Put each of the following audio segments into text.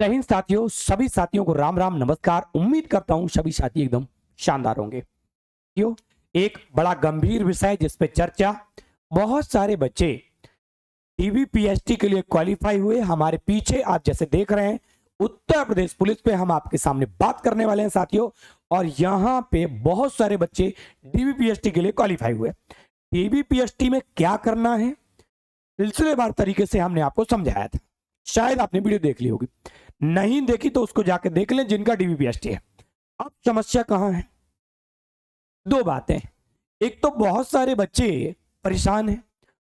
जय हिंद साथियों, सभी साथियों को राम राम नमस्कार। उम्मीद करता हूं सभी साथी एकदम शानदार होंगे। क्यों? एक बड़ा गंभीर विषय जिस पे चर्चा। बहुत सारे बच्चे डीबीपीएसटी के लिए क्वालिफाई हुए हमारे पीछे आप जैसे देख रहे हैं। उत्तर प्रदेश पुलिस पे हम आपके सामने बात करने वाले हैं साथियों। और यहां पे बहुत सारे बच्चे डीबीपीएसटी के लिए क्वालिफाई हुए। डीबीपीएसटी में क्या करना है सिलसिलेवार तरीके से हमने आपको समझाया था। शायद आपने वीडियो देख ली होगी, नहीं देखी तो उसको जाके देख लें जिनका डीबीपीएसटी है। अब समस्या कहां है? दो बातें। एक तो बहुत सारे बच्चे परेशान हैं,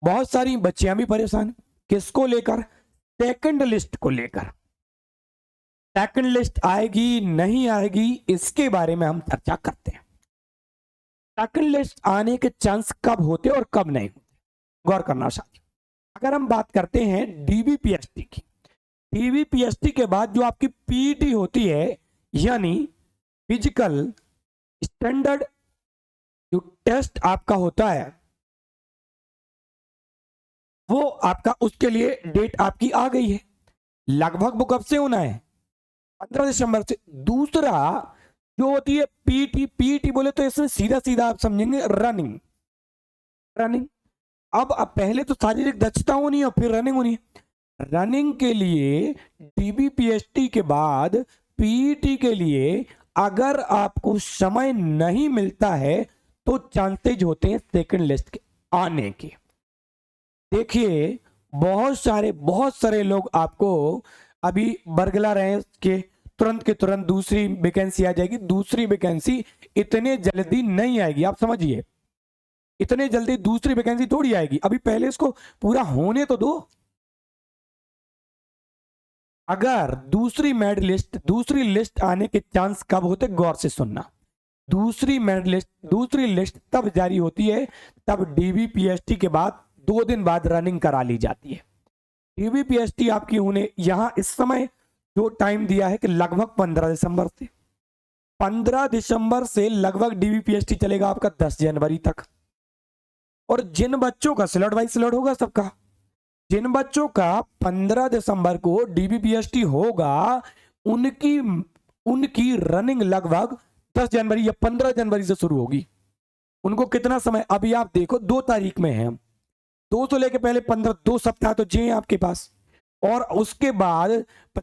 बहुत सारी बच्चियां भी परेशान हैं। किसको लेकर? सेकंड लिस्ट को लेकर। सेकंड लिस्ट आएगी नहीं आएगी इसके बारे में हम चर्चा करते हैं। सेकंड लिस्ट आने के चांस कब होते और कब नहीं होते, गौर करना साथियों। अगर हम बात करते हैं डीबीपीएसटी की, डीबीपीएसटी के बाद जो आपकी पीईटी होती है, यानी फिजिकल स्टैंडर्ड जो टेस्ट आपका होता है, वो आपका उसके लिए डेट आपकी आ गई है। लगभग वो कब से होना है? 15 दिसंबर से। दूसरा जो होती है पीईटी, पीईटी बोले तो इसमें सीधा सीधा आप समझेंगे रनिंग। रनिंग अब पहले तो शारीरिक दक्षता होनी है और फिर रनिंग होनी है। रनिंग के लिए डीबीपीएसटी के बाद पीईटी के लिए अगर आपको समय नहीं मिलता है तो चांसेज होते हैं सेकंड लिस्ट के आने के। देखिए बहुत सारे लोग आपको अभी बरगला रहे हैं कि तुरंत के तुरंत दूसरी वैकेंसी आ जाएगी। दूसरी वैकेंसी इतने जल्दी नहीं आएगी, आप समझिए। इतने जल्दी दूसरी वैकेंसी थोड़ी आएगी, अभी पहले इसको पूरा होने तो दो। अगर दूसरी मेरिट लिस्ट, दूसरी लिस्ट आने के चांस कब होते, गौर से सुनना। दूसरी मेरिट लिस्ट, दूसरी लिस्ट तब जारी होती है तब डीबीपीएसटी के बाद 2 दिन बाद रनिंग करा ली जाती है। डीबीपीएसटी आपकी होने यहां इस समय जो टाइम दिया है कि लगभग 15 दिसंबर से, 15 दिसंबर से लगभग डीबीपीएसटी चलेगा आपका 10 जनवरी तक। और जिन बच्चों का स्लॉट वाइज स्लॉट होगा सबका, जिन बच्चों का 15 दिसंबर को डीबीपीएसटी होगा उनकी उनकी रनिंग लगभग 10 जनवरी या 15 जनवरी से शुरू होगी। उनको कितना समय, अभी आप देखो 2 तारीख में है, 2 से लेके पहले 15, 2 सप्ताह तो जे आपके पास। और उसके बाद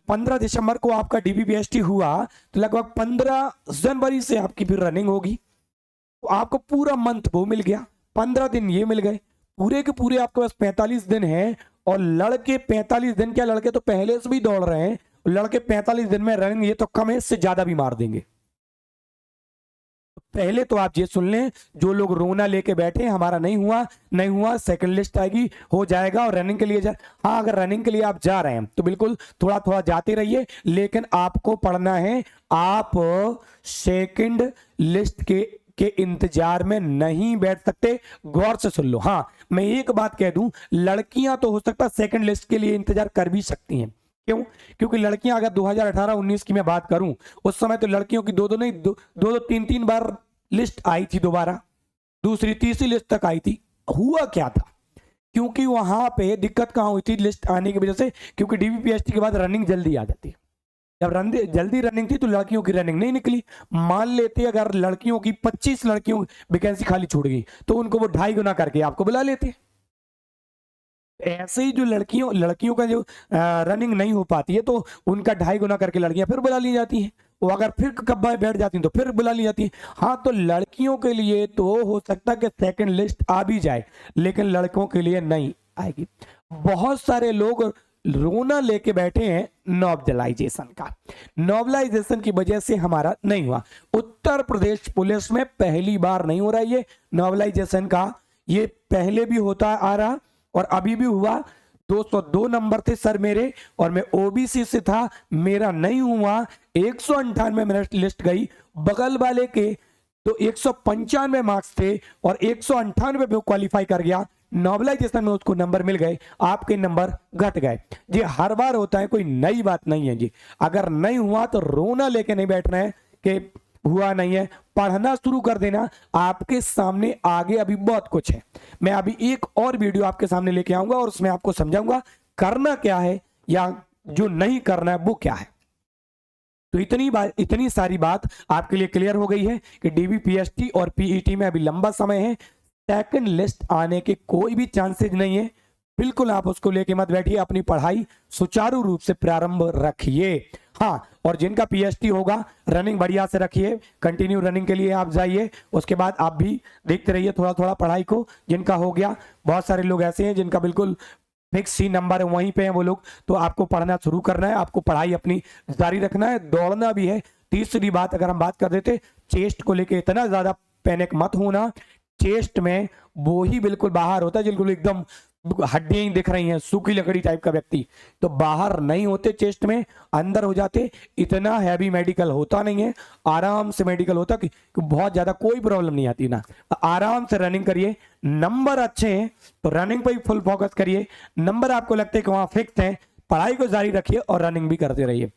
15 दिसंबर को आपका डीबीपीएसटी हुआ तो लगभग 15 जनवरी से आपकी फिर रनिंग होगी। तो आपको पूरा मंथ वो मिल गया, 15 दिन ये मिल गए, पूरे के पूरे आपके पास 45 दिन है। और लड़के 45 दिन, क्या लड़के तो पहले से भी दौड़ रहे हैं, लड़के 45 दिन में रनिंग ये तो कम है, इससे ज्यादा भी मार देंगे। पहले तो आप ये सुन लें, जो लोग रोना लेके बैठे हमारा नहीं हुआ नहीं हुआ, सेकंड लिस्ट आएगी हो जाएगा और रनिंग के लिए हाँ, अगर रनिंग के लिए आप जा रहे हैं तो बिल्कुल थोड़ा थोड़ा जाते रहिए, लेकिन आपको पढ़ना है। आप सेकंड लिस्ट के इंतजार में नहीं बैठ सकते। गौर से सुन लो। हाँ, मैं एक बात कह दूं, लड़कियां तो हो सकता सेकंड लिस्ट के लिए इंतजार कर भी सकती हैं। क्यों? क्योंकि लड़कियां अगर 2018-19 की मैं बात करूं, उस समय तो लड़कियों की दो दो तीन बार लिस्ट आई थी, दोबारा दूसरी तीसरी लिस्ट तक आई थी। हुआ क्या था? क्योंकि वहां पे दिक्कत कहां हुई थी लिस्ट आने की वजह से, क्योंकि डीबीपीएसटी के बाद रनिंग जल्दी आ जाती है। जब जल्दी रनिंग थी तो लड़कियों की रनिंग नहीं निकली। मान लेते अगर लड़कियों की 25 लड़कियों वैकेंसी खाली छूट गई तो उनको वो 2.5 गुना करके आपको बुला लेते। ऐसे ही जो लड़कियों का जो रनिंग नहीं हो पाती है तो उनका 2.5 गुना करके लड़कियां फिर बुला ली जाती हैं। वो अगर फिर कब्बा बैठ जाती हैं तो फिर बुला ली जाती है। हाँ, तो लड़कियों के लिए तो हो सकता है कि सेकंड लिस्ट आ भी जाए, लेकिन लड़कों के लिए नहीं आएगी। बहुत सारे लोग रोना लेके बैठे हैं नॉबलाइजेशन का। नॉबलाइजेशन की वजह से हमारा नहीं हुआ। उत्तर प्रदेश पुलिस में पहली बार नहीं हो रहा ये नॉबलाइजेशन का, ये पहले भी होता आ रहा और अभी भी हुआ। 202 नंबर थे सर मेरे, और मैं ओबीसी से था, मेरा नहीं हुआ। 198 मेरिट लिस्ट गई, बगल वाले के तो 195 मार्क्स थे और 198 पे क्वालिफाई कर गया। नॉबलाइजेशन में उसको नंबर मिल गए, आपके नंबर घट गए। ये हर बार होता है, कोई नई बात नहीं है जी। अगर नहीं हुआ तो रोना लेके नहीं बैठना है कि हुआ नहीं है, पढ़ना शुरू कर देना। आपके सामने आगे अभी बहुत कुछ है। मैं अभी एक और वीडियो आपके सामने लेके आऊंगा और उसमें आपको समझाऊंगा करना क्या है या जो नहीं करना है वो क्या है। तो इतनी सारी बात आपके लिए क्लियर हो गई है कि डीबीपीएसटी और पीईटी में अभी लंबा समय है, सेकंड लिस्ट आने के कोई भी चांसेस नहीं है। बिल्कुल आप उसको लेके मत बैठिए, अपनी पढ़ाई सुचारू रूप से प्रारंभ रखिए। हाँ, और जिनका पीएचडी होगा रनिंग बढ़िया से रखिए, कंटिन्यू रनिंग के लिए आप जाइए। उसके बाद आप भी देखते रहिए थोड़ा थोड़ा पढ़ाई को। जिनका हो गया, बहुत सारे लोग ऐसे हैं जिनका बिल्कुल फिक्स ही नंबर है, वहीं पे हैं वो लोग, तो आपको पढ़ना शुरू करना है, आपको पढ़ाई अपनी जारी रखना है, दौड़ना भी है। तीसरी बात अगर हम बात कर देते, चेस्ट को लेके इतना ज्यादा पैनिक मत होना। चेस्ट में वो ही बिल्कुल बाहर होता है, बिल्कुल एकदम हड्डियां ही दिख रही हैं, सूखी लकड़ी टाइप का व्यक्ति, तो बाहर नहीं होते चेस्ट में, अंदर हो जाते। इतना हैवी मेडिकल होता नहीं है, आराम से मेडिकल होता कि बहुत ज्यादा कोई प्रॉब्लम नहीं आती ना। आराम से रनिंग करिए, नंबर अच्छे हैं तो रनिंग पर ही फुल फोकस करिए। नंबर आपको लगता है कि वहां फिक्स है, पढ़ाई को जारी रखिए और रनिंग भी करते रहिए।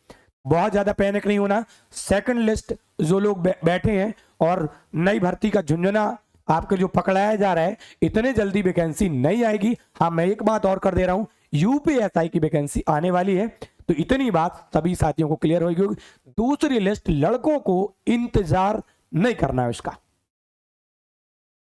बहुत ज्यादा पैनिक नहीं होना। सेकंड लिस्ट जो लोग बैठे हैं और नई भर्ती का झुंझुना आपको जो पकड़ाया जा रहा है, इतने जल्दी वैकेंसी नहीं आएगी। हाँ, मैं एक बात और कर दे रहा हूं, यूपीएसआई की वैकेंसी आने वाली है, तो इतनी बात सभी साथियों को क्लियर होगी। दूसरी लिस्ट लड़कों को इंतजार नहीं करना है उसका।